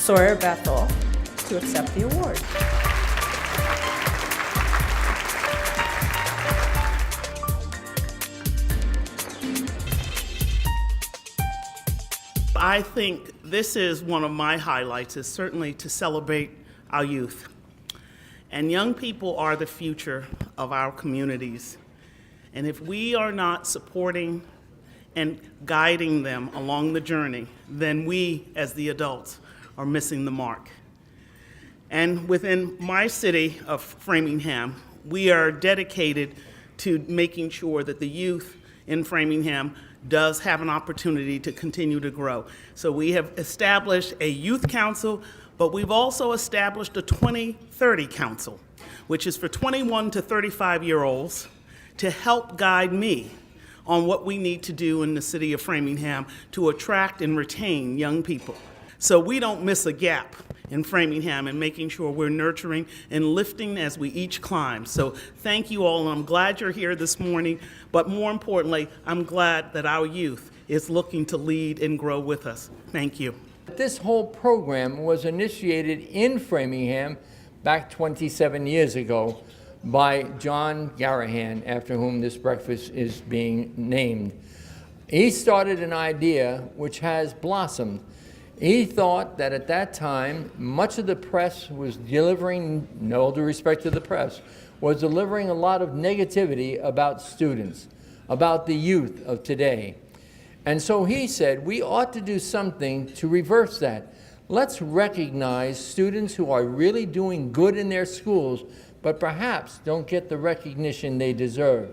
Sawyer Bethel to accept the award. I think this is one of my highlights, is certainly to celebrate our youth. And young people are the future of our communities. And if we are not supporting and guiding them along the journey, then we, as the adults, are missing the mark. And within my city of Framingham, we are dedicated to making sure that the youth in Framingham does have an opportunity to continue to grow. So we have established a youth council, but we've also established a 2030 council, which is for 21 to 35-year-olds to help guide me on what we need to do in the city of Framingham to attract and retain young people. So we don't miss a gap in Framingham and making sure we're nurturing and lifting as we each climb. So thank you all, and I'm glad you're here this morning, but more importantly, I'm glad that our youth is looking to lead and grow with us. Thank you. This whole program was initiated in Framingham back 27 years ago by John Garrahan, after whom this breakfast is being named. He started an idea which has blossomed. He thought that at that time, much of the press was delivering, no all due respect to the press, was delivering a lot of negativity about students, about the youth of today. And so he said, we ought to do something to reverse that. Let's recognize students who are really doing good in their schools, but perhaps don't get the recognition they deserve.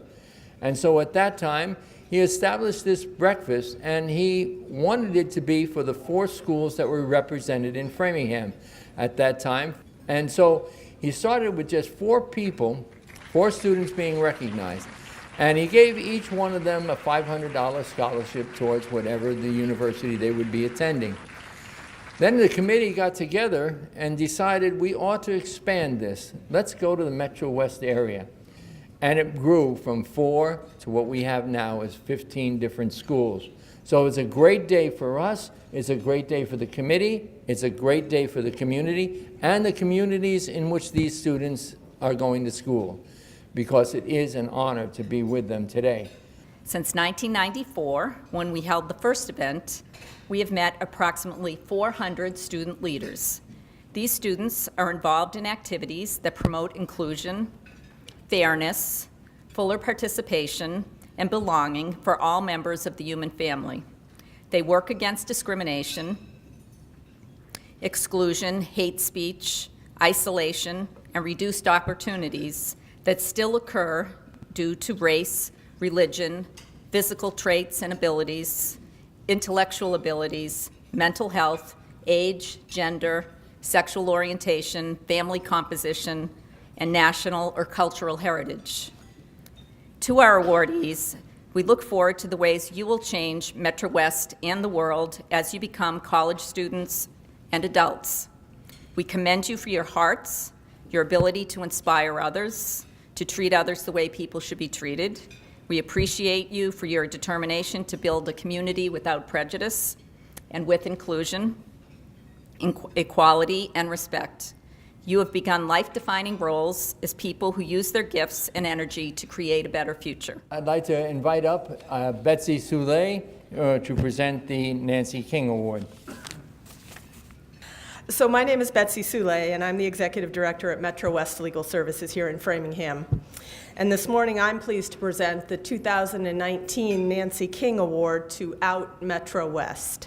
And so at that time, he established this breakfast, and he wanted it to be for the 4 schools that were represented in Framingham at that time. And so he started with just 4 people, 4 students being recognized, and he gave each one of them a $500 scholarship towards whatever the university they would be attending. Then the committee got together and decided we ought to expand this. Let's go to the MetroWest area. And it grew from 4 to what we have now is 15 different schools. So it's a great day for us, it's a great day for the committee, it's a great day for the community, and the communities in which these students are going to school, because it is an honor to be with them today. Since 1994, when we held the first event, we have met approximately 400 student leaders. These students are involved in activities that promote inclusion, fairness, fuller participation, and belonging for all members of the human family. They work against discrimination, exclusion, hate speech, isolation, and reduced opportunities that still occur due to race, religion, physical traits and abilities, intellectual abilities, mental health, age, gender, sexual orientation, family composition, and national or cultural heritage. To our awardees, we look forward to the ways you will change MetroWest and the world as you become college students and adults. We commend you for your hearts, your ability to inspire others, to treat others the way people should be treated. We appreciate you for your determination to build a community without prejudice and with inclusion, equality, and respect. You have begun life-defining roles as people who use their gifts and energy to create a better future. I'd like to invite up Betsy Soule to present the Nancy King Award. So my name is Betsy Soule, and I'm the Executive Director at MetroWest Legal Services here in Framingham. And this morning I'm pleased to present the 2019 Nancy King Award to OUT MetroWest.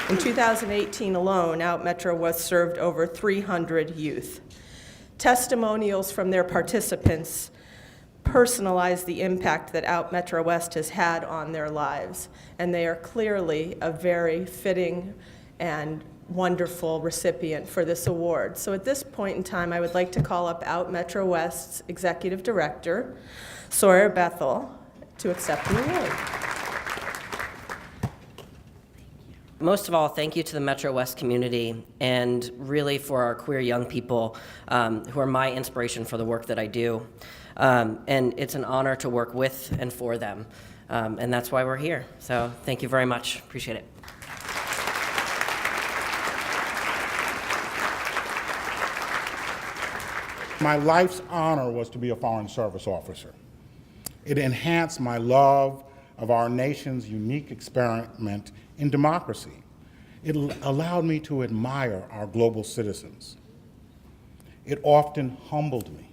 In 2018 alone, OUT MetroWest served over 300 youth. Testimonials from their participants personalize the impact that OUT MetroWest has had on their lives, and they are clearly a very fitting and wonderful recipient for this award. So at this point in time, I would like to call up OUT MetroWest's Executive Director, Sawyer Bethel, to accept the award. Most of all, thank you to the MetroWest community, and really for our queer young people who are my inspiration for the work that I do. And it's an honor to work with and for them. And that's why we're here. So thank you very much. Appreciate it. My life's honor was to be a Foreign Service officer. It enhanced my love of our nation's unique experiment in democracy. It allowed me to admire our global citizens. It often humbled me.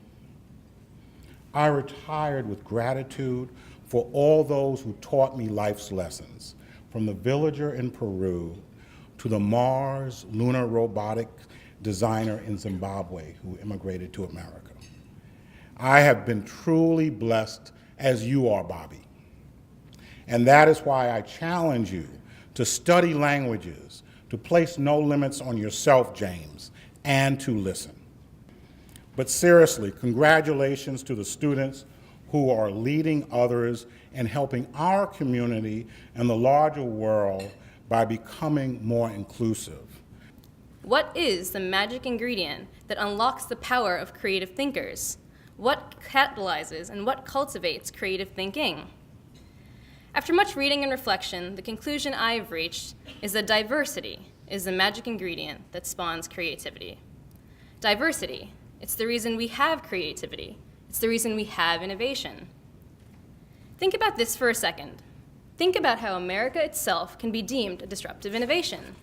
I retired with gratitude for all those who taught me life's lessons, from the villager in Peru to the Mars lunar robotic designer in Zimbabwe who immigrated to America. I have been truly blessed, as you are, Bobby. And that is why I challenge you to study languages, to place no limits on yourself, James, and to listen. But seriously, congratulations to the students who are leading others and helping our community and the larger world by becoming more inclusive. What is the magic ingredient that unlocks the power of creative thinkers? What catalyzes and what cultivates creative thinking? After much reading and reflection, the conclusion I have reached is that diversity is the magic ingredient that spawns creativity. Diversity, it's the reason we have creativity. It's the reason we have innovation. Think about this for a second. Think about how America itself can be deemed a disruptive innovation.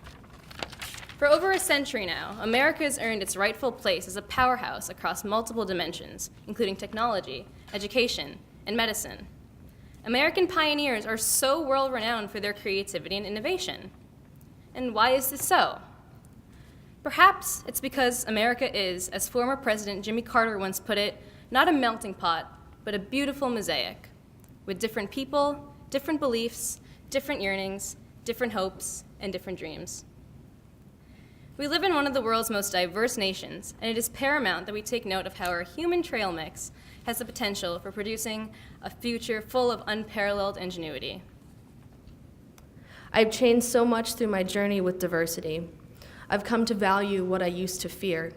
For over a century now, America has earned its rightful place as a powerhouse across multiple dimensions, including technology, education, and medicine. American pioneers are so world-renowned for their creativity and innovation. And why is this so? Perhaps it's because America is, as former President Jimmy Carter once put it, not a melting pot, but a beautiful mosaic, with different people, different beliefs, different yearnings, different hopes, and different dreams. We live in one of the world's most diverse nations, and it is paramount that we take note of how our human trail mix has the potential for producing a future full of unparalleled ingenuity. I've changed so much through my journey with diversity. I've come to value what I used to fear.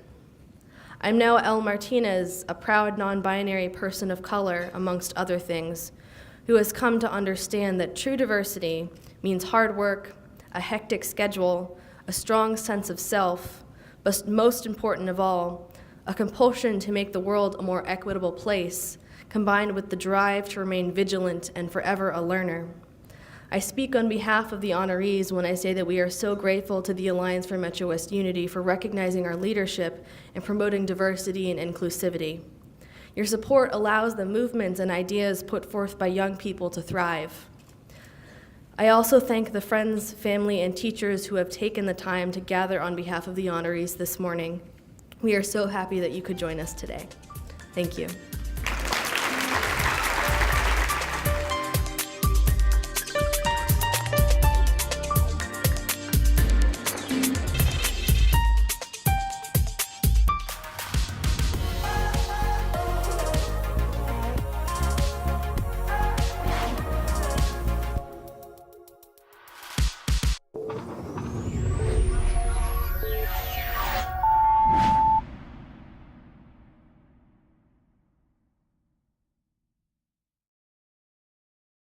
I'm now Elle Martinez, a proud non-binary person of color, amongst other things, who has come to understand that true diversity means hard work, a hectic schedule, a strong sense of self, but most important of all, a compulsion to make the world a more equitable place, combined with the drive to remain vigilant and forever a learner. I speak on behalf of the honorees when I say that we are so grateful to the Alliance for MetroWest Unity for recognizing our leadership and promoting diversity and inclusivity. Your support allows the movements and ideas put forth by young people to thrive. I also thank the friends, family, and teachers who have taken the time to gather on behalf of the honorees this morning. We are so happy that you could join us today. Thank you.